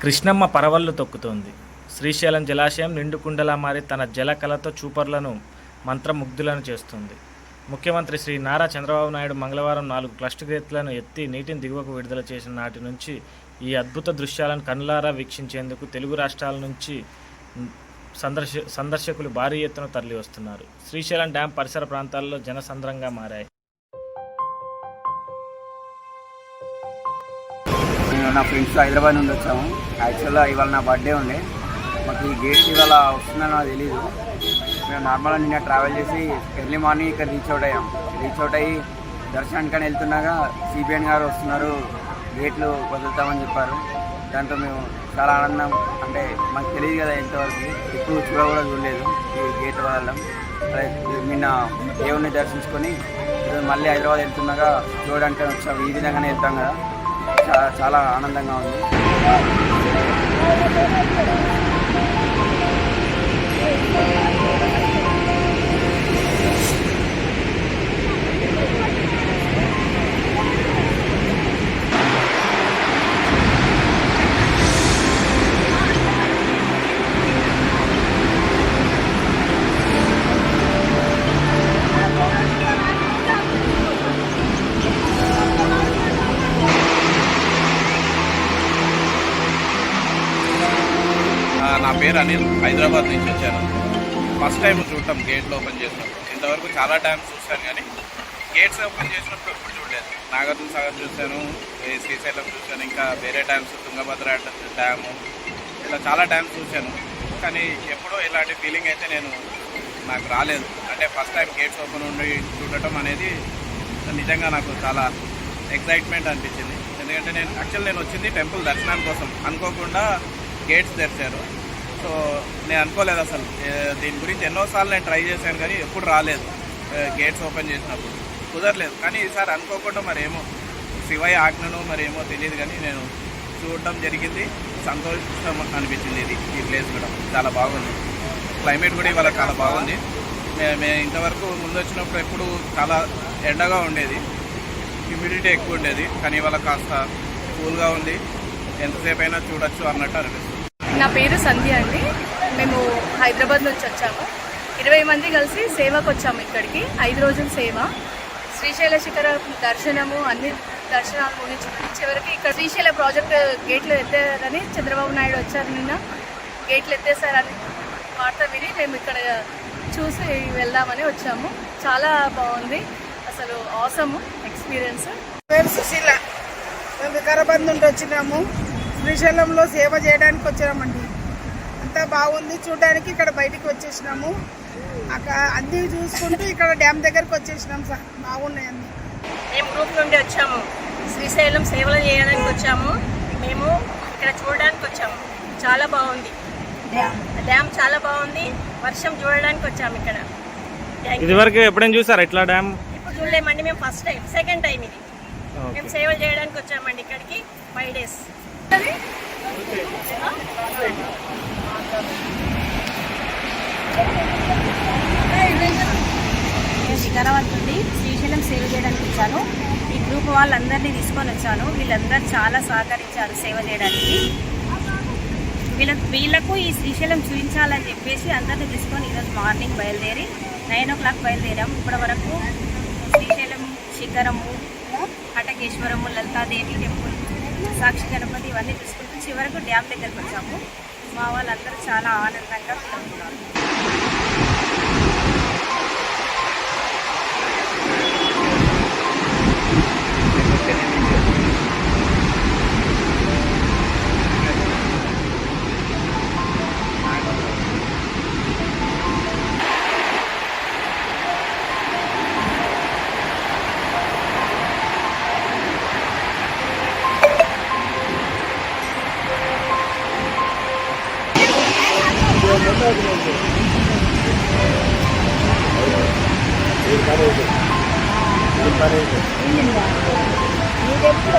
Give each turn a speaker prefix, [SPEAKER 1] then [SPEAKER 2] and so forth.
[SPEAKER 1] కృష్ణమ్మ పరవళ్లు తొక్కుతోంది. శ్రీశైలం జలాశయం నిండుకుండలా మారి తన జలకళతో చూపర్లను మంత్రముగ్ధులను చేస్తుంది. ముఖ్యమంత్రి శ్రీ నారా చంద్రబాబు నాయుడు మంగళవారం 4 క్లస్టర్ గేట్లను ఎత్తి నీటిని దిగువకు విడుదల చేసిన నాటి నుంచి ఈ అద్భుత దృశ్యాలను కన్నులారా వీక్షించేందుకు తెలుగు రాష్ట్రాల నుంచి సందర్శకులు భారీ ఎత్తున తరలివస్తున్నారు. శ్రీశైలం డ్యాం పరిసర ప్రాంతాల్లో జనసంద్రంగా మారాయి.
[SPEAKER 2] నా ఫ్రెండ్స్ హైదరాబాద్ నుండి వచ్చాము. యాక్చువల్గా ఇవాళ నా బర్త్డే ఉండే. మాకు ఈ గేట్ ఇవాళ వస్తుందని నాకు తెలీదు. మేము నార్మల్గా నిన్న ట్రావెల్ చేసి ఎర్లీ మార్నింగ్ ఇక్కడ రీచ్ అవుట్ అయ్యి దర్శనానికని వెళ్తున్నాగా సిబిఎన్ గారు వస్తున్నారు, గేట్లు వదులుతామని చెప్పారు. దాంతో మేము చాలా ఆనందం, అంటే మాకు తెలియదు కదా ఇంతవరకు, ఎప్పుడు కూడా చూడలేదు ఈ గేట్ వదలడం. నిన్న దేవుడిని దర్శించుకొని మళ్ళీ హైదరాబాద్ వెళ్తున్నాగా చూడడానికి వచ్చాము. ఈ విధంగానే వెళ్తాం కదా, చాలా ఆనందంగా ఉంది.
[SPEAKER 3] నా పేరు అనిల్, హైదరాబాద్ నుంచి వచ్చాను. ఫస్ట్ టైం చూడటం గేట్లు ఓపెన్ చేసినప్పుడు. ఇంతవరకు చాలా డ్యామ్స్ చూశాను కానీ గేట్స్ ఓపెన్ చేసినప్పుడు ఎప్పుడు చూడలేదు. నాగార్జున సాగర్ చూశాను, శ్రీశైలం చూశాను, ఇంకా వేరే డ్యామ్స్ తుంగభద్ర డ్యాము, ఇలా చాలా డ్యామ్స్ చూశాను. కానీ ఎప్పుడూ ఇలాంటి ఫీలింగ్ అయితే నాకు రాలేదు. అంటే ఫస్ట్ టైం గేట్స్ ఓపెన్ ఉండి చూడటం అనేది నిజంగా నాకు చాలా ఎక్సైట్మెంట్ అనిపించింది. ఎందుకంటే నేను వచ్చింది టెంపుల్ దర్శనానికి కోసం, అనుకోకుండా గేట్స్ తెరిచారు. సో నేను అనుకోలేదు అసలు. దీని గురించి ఎన్నోసార్లు నేను ట్రై చేశాను కానీ ఎప్పుడు రాలేదు. గేట్స్ ఓపెన్ చేసినప్పుడు కుదరలేదు. కానీ ఈసారి అనుకోకుండా మరేమో శివయ్య ఆజ్ఞను మరేమో తెలియదు కానీ నేను చూడటం జరిగింది. సంతోషం అనిపించింది. ఈ ప్లేస్ కూడా చాలా బాగుంది. క్లైమేట్ కూడా ఇవాళ చాలా బాగుంది. మేము ఇంతవరకు ముందు వచ్చినప్పుడు ఎప్పుడు చాలా ఎండగా ఉండేది, హ్యూమిడిటీ ఎక్కువ ఉండేది. కానీ ఇవాళ కాస్త కూల్గా ఉంది, ఎంతసేపు అయినా చూడొచ్చు అన్నట్టు అనిపిస్తుంది.
[SPEAKER 4] నా పేరు సంధ్య అండి. మేము హైదరాబాద్ నుంచి వచ్చాము. 20 మంది కలిసి సేవకు వచ్చాము ఇక్కడికి. 5 రోజుల సేవ. శ్రీశైల శిఖర దర్శనము, అన్ని దర్శనాలు ముగించుకుని చివరికి ఇక్కడ శ్రీశైల ప్రాజెక్ట్ గేట్లు ఎత్తారని చంద్రబాబు నాయుడు వచ్చారు. నిన్న గేట్లు ఎత్తేసారని వార్త విని మేము ఇక్కడ చూసి వెళ్దామని వచ్చాము. చాలా బాగుంది, అసలు ఆసమ్ ఎక్స్పీరియన్స్.
[SPEAKER 5] పేరు సుశీల. మేము వికారాబాద్ నుండి వచ్చినాము. శ్రీశైలంలో సేవ చేయడానికి వచ్చామండి. అంతా బాగుంది చూడడానికి. ఇక్కడ బయటికి వచ్చేసినాము. అక్కడ అన్నీ చూసుకుంటూ ఇక్కడ డ్యామ్ దగ్గరకు వచ్చేసినాం సార్. బాగున్నాయి అన్నీ.
[SPEAKER 6] మేము గ్రూప్ నుండి వచ్చాము. శ్రీశైలం సేవలు చేయడానికి వచ్చాము. మేము ఇక్కడ చూడడానికి వచ్చాము. చాలా బాగుంది డ్యామ్, చాలా బాగుంది. వర్షం చూడడానికి వచ్చాము ఇక్కడ.
[SPEAKER 1] ఇదివరకు ఎప్పుడైనా చూసారా ఇట్లా డ్యామ్?
[SPEAKER 6] ఇప్పుడు చూడలేమండి, మేము ఫస్ట్ టైం, సెకండ్ టైం ఇది. మేము సేవలు చేయడానికి వచ్చామండి ఇక్కడికి. 5 days.
[SPEAKER 7] నేను వికారాబాద్ నుండి శ్రీశైలం సేవ చేయడానికి వచ్చాను. ఈ గ్రూప్ వాళ్ళందరినీ తీసుకొని వచ్చాను. వీళ్ళందరూ చాలా సహకరించారు సేవ చేయడానికి. వీళ్ళకు ఈ శ్రీశైలం చూపించాలని చెప్పేసి అందరినీ తీసుకొని ఈరోజు మార్నింగ్ బయలుదేరి 9 o'clock బయలుదేరాము. ఇప్పటి వరకు శ్రీశైలం శిఖరము, హటకేశ్వరము, లలితాదేవి టెంపుల్, సాక్షి గణపతి ఇవన్నీ చూసుకుంటూ చివరకు డ్యామ్ దగ్గరకు వచ్చాము. మా వాళ్ళందరూ చాలా ఆనందంగా ఉన్నారు. మీరు ఎప్పుడు